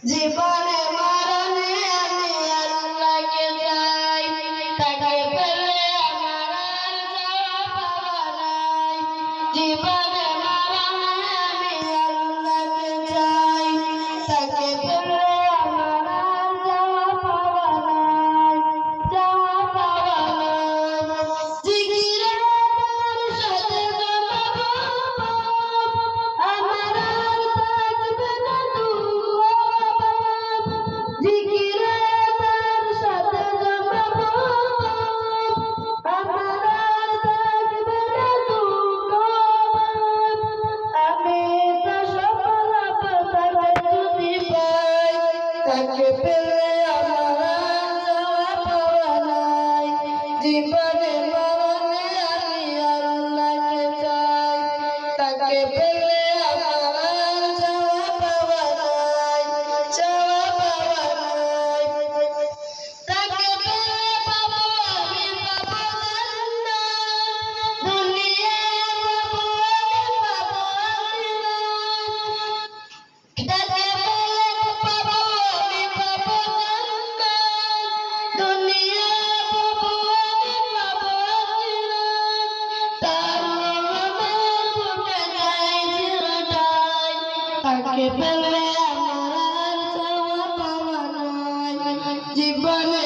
জীবনে মরণে আমি আল্লাহকে চাই, তাকে পেলে আমার আর যাওয়া পাওয়া নাই। জীবনে মরণে আমি আল্লাহকে চাই, তাকে পেলে আমার আর যাওয়া পাওয়া নাই, যাওয়া পাওয়া নাই। জিকিরে তার সাথে জমাবো আমার আর থাকবে না দুঃখ। জিকিরে তার সাথে জমাবো আমার আর থাকবে না দুঃখ। আমি তো সফলতা তাকে যদি পাই, তাকে পেলে আমার আর যাওয়া পাওয়া নাই। জীবনে মরণে আমি আল্লাহকে চাই, তাকে পেলে আমার আর যাওয়া পাওয়া নাই, যাওয়া পাওয়া নাই। তাকে পেলে পাবো আমি পাবো জান্নাত, দুনিয়ায় পাবো আমি পাবো আখিরাত। তাকে পেলে পাবো আমি পাবো জান্নাত, দুনিয়ায় পাবো আমি পাবো আখিরাত। তার রহমত ফুটে যায় চিরটাই, তাকে পেলে আমার আর যাওয়া পাওয়া নাই। জীবনে